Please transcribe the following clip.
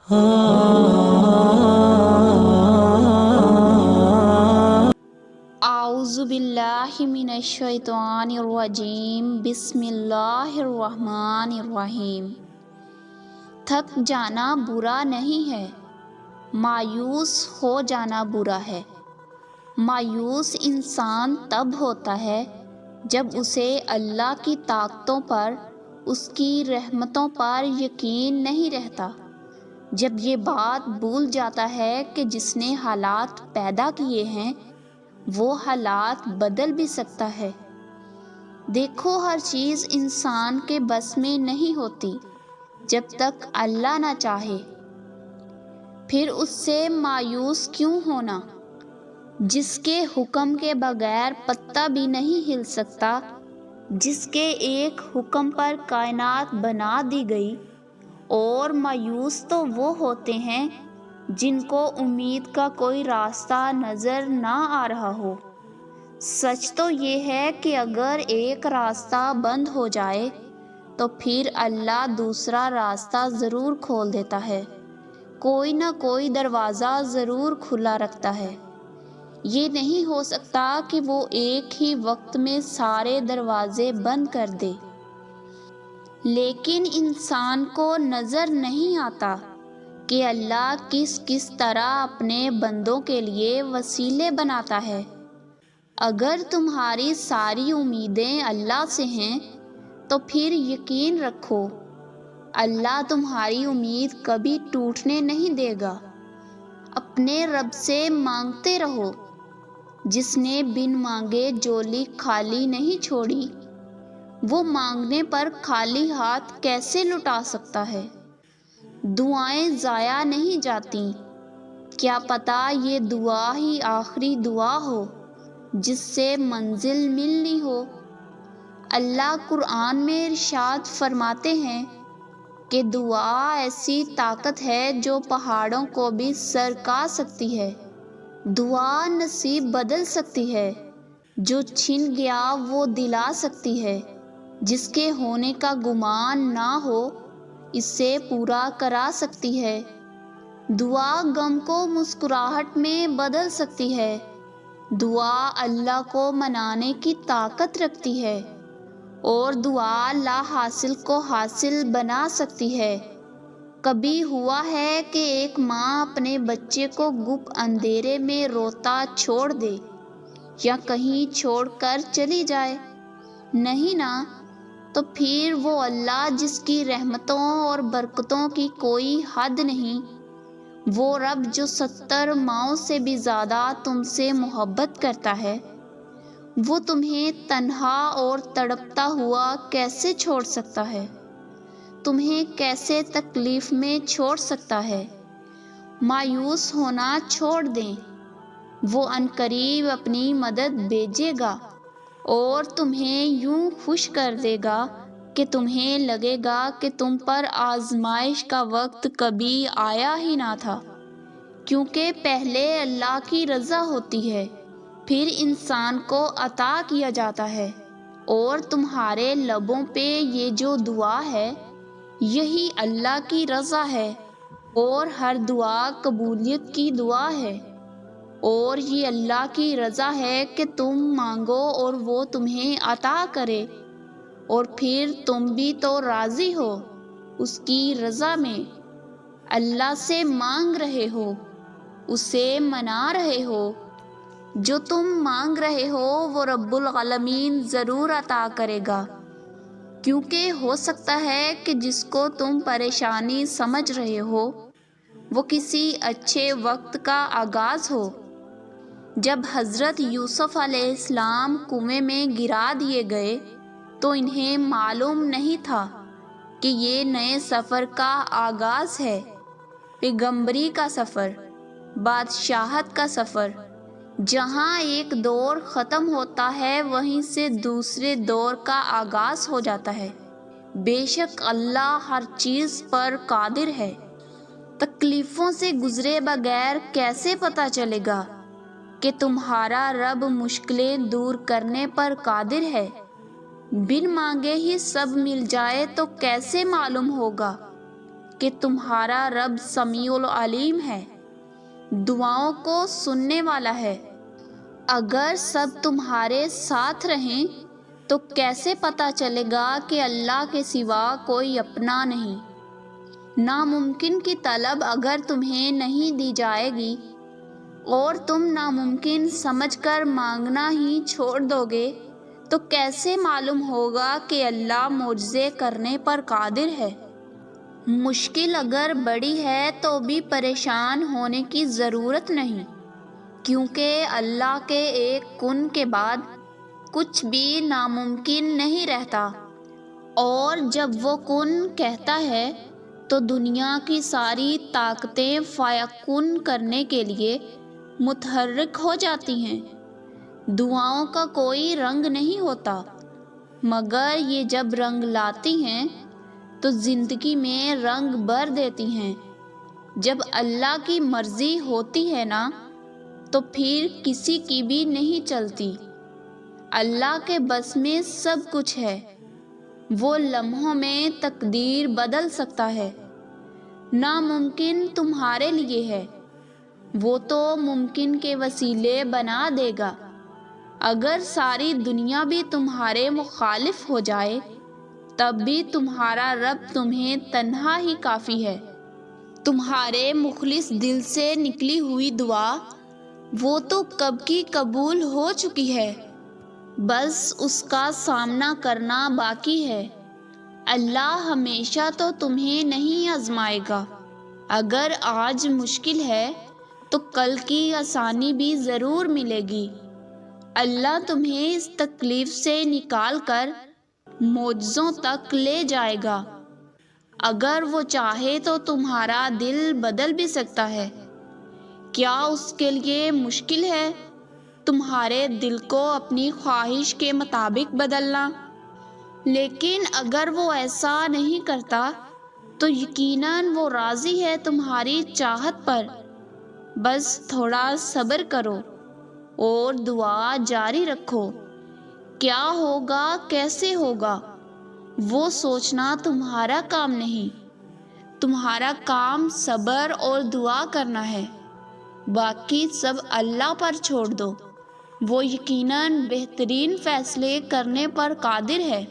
اعوذ باللہ من الشیطان الرجیم، بسم اللہ الرحمن الرحیم۔ تھک جانا برا نہیں ہے، مایوس ہو جانا برا ہے۔ مایوس انسان تب ہوتا ہے جب اسے اللہ کی طاقتوں پر، اس کی رحمتوں پر یقین نہیں رہتا، جب یہ بات بھول جاتا ہے کہ جس نے حالات پیدا کیے ہیں وہ حالات بدل بھی سکتا ہے۔ دیکھو، ہر چیز انسان کے بس میں نہیں ہوتی جب تک اللہ نہ چاہے۔ پھر اس سے مایوس کیوں ہونا؟ جس کے حکم کے بغیر پتا بھی نہیں ہل سکتا، جس کے ایک حکم پر کائنات بنا دی گئی۔ اور مایوس تو وہ ہوتے ہیں جن کو امید کا کوئی راستہ نظر نہ آ رہا ہو۔ سچ تو یہ ہے کہ اگر ایک راستہ بند ہو جائے تو پھر اللہ دوسرا راستہ ضرور کھول دیتا ہے، کوئی نہ کوئی دروازہ ضرور کھلا رکھتا ہے۔ یہ نہیں ہو سکتا کہ وہ ایک ہی وقت میں سارے دروازے بند کر دے۔ لیکن انسان کو نظر نہیں آتا کہ اللہ کس کس طرح اپنے بندوں کے لیے وسیلے بناتا ہے۔ اگر تمہاری ساری امیدیں اللہ سے ہیں تو پھر یقین رکھو اللہ تمہاری امید کبھی ٹوٹنے نہیں دے گا۔ اپنے رب سے مانگتے رہو، جس نے بن مانگے جولی خالی نہیں چھوڑی، وہ مانگنے پر خالی ہاتھ کیسے لٹا سکتا ہے؟ دعائیں ضائع نہیں جاتیں، کیا پتہ یہ دعا ہی آخری دعا ہو جس سے منزل ملنی ہو۔ اللہ قرآن میں ارشاد فرماتے ہیں کہ دعا ایسی طاقت ہے جو پہاڑوں کو بھی سرکا سکتی ہے۔ دعا نصیب بدل سکتی ہے، جو چھن گیا وہ دلا سکتی ہے، جس کے ہونے کا گمان نہ ہو اسے پورا کرا سکتی ہے۔ دعا غم کو مسکراہٹ میں بدل سکتی ہے۔ دعا اللہ کو منانے کی طاقت رکھتی ہے، اور دعا لا حاصل کو حاصل بنا سکتی ہے۔ کبھی ہوا ہے کہ ایک ماں اپنے بچے کو گپ اندھیرے میں روتا چھوڑ دے یا کہیں چھوڑ کر چلی جائے؟ نہیں نا۔ تو پھر وہ اللہ جس کی رحمتوں اور برکتوں کی کوئی حد نہیں، وہ رب جو 70 ماؤں سے بھی زیادہ تم سے محبت کرتا ہے، وہ تمہیں تنہا اور تڑپتا ہوا کیسے چھوڑ سکتا ہے؟ تمہیں کیسے تکلیف میں چھوڑ سکتا ہے؟ مایوس ہونا چھوڑ دیں، وہ عنقریب اپنی مدد بھیجے گا اور تمہیں یوں خوش کر دے گا کہ تمہیں لگے گا کہ تم پر آزمائش کا وقت کبھی آیا ہی نہ تھا، کیونکہ پہلے اللہ کی رضا ہوتی ہے، پھر انسان کو عطا کیا جاتا ہے۔ اور تمہارے لبوں پہ یہ جو دعا ہے یہی اللہ کی رضا ہے، اور ہر دعا قبولیت کی دعا ہے، اور یہ اللہ کی رضا ہے کہ تم مانگو اور وہ تمہیں عطا کرے، اور پھر تم بھی تو راضی ہو اس کی رضا میں، اللہ سے مانگ رہے ہو، اسے منا رہے ہو۔ جو تم مانگ رہے ہو وہ رب العالمین ضرور عطا کرے گا، کیونکہ ہو سکتا ہے کہ جس کو تم پریشانی سمجھ رہے ہو وہ کسی اچھے وقت کا آغاز ہو۔ جب حضرت یوسف علیہ السلام کنویں میں گرا دیے گئے تو انہیں معلوم نہیں تھا کہ یہ نئے سفر کا آغاز ہے، پیغمبری کا سفر، بادشاہت کا سفر۔ جہاں ایک دور ختم ہوتا ہے وہیں سے دوسرے دور کا آغاز ہو جاتا ہے۔ بے شک اللہ ہر چیز پر قادر ہے۔ تکلیفوں سے گزرے بغیر کیسے پتہ چلے گا کہ تمہارا رب مشکلیں دور کرنے پر قادر ہے؟ بن مانگے ہی سب مل جائے تو کیسے معلوم ہوگا کہ تمہارا رب سمیع العلیم ہے، دعاؤں کو سننے والا ہے۔ اگر سب تمہارے ساتھ رہیں تو کیسے پتہ چلے گا کہ اللہ کے سوا کوئی اپنا نہیں؟ ناممکن کی طلب اگر تمہیں نہیں دی جائے گی اور تم ناممکن سمجھ کر مانگنا ہی چھوڑ دو گے تو کیسے معلوم ہوگا کہ اللہ معجزے کرنے پر قادر ہے؟ مشکل اگر بڑی ہے تو بھی پریشان ہونے کی ضرورت نہیں، کیونکہ اللہ کے ایک کن کے بعد کچھ بھی ناممکن نہیں رہتا، اور جب وہ کن کہتا ہے تو دنیا کی ساری طاقتیں فیکون کرنے کے لیے متحرک ہو جاتی ہیں۔ دعاؤں کا کوئی رنگ نہیں ہوتا، مگر یہ جب رنگ لاتی ہیں تو زندگی میں رنگ بھر دیتی ہیں۔ جب اللہ کی مرضی ہوتی ہے نا تو پھر کسی کی بھی نہیں چلتی۔ اللہ کے بس میں سب کچھ ہے، وہ لمحوں میں تقدیر بدل سکتا ہے۔ ناممکن تمہارے لیے ہے، وہ تو ممکن کے وسیلے بنا دے گا۔ اگر ساری دنیا بھی تمہارے مخالف ہو جائے تب بھی تمہارا رب تمہیں تنہا ہی کافی ہے۔ تمہارے مخلص دل سے نکلی ہوئی دعا وہ تو کب کی قبول ہو چکی ہے، بس اس کا سامنا کرنا باقی ہے۔ اللہ ہمیشہ تو تمہیں نہیں آزمائے گا۔ اگر آج مشکل ہے تو کل کی آسانی بھی ضرور ملے گی۔ اللہ تمہیں اس تکلیف سے نکال کر معجزوں تک لے جائے گا۔ اگر وہ چاہے تو تمہارا دل بدل بھی سکتا ہے۔ کیا اس کے لیے مشکل ہے تمہارے دل کو اپنی خواہش کے مطابق بدلنا؟ لیکن اگر وہ ایسا نہیں کرتا تو یقیناً وہ راضی ہے تمہاری چاہت پر۔ بس تھوڑا صبر کرو اور دعا جاری رکھو۔ کیا ہوگا، کیسے ہوگا، وہ سوچنا تمہارا کام نہیں۔ تمہارا کام صبر اور دعا کرنا ہے، باقی سب اللہ پر چھوڑ دو، وہ یقیناً بہترین فیصلے کرنے پر قادر ہے۔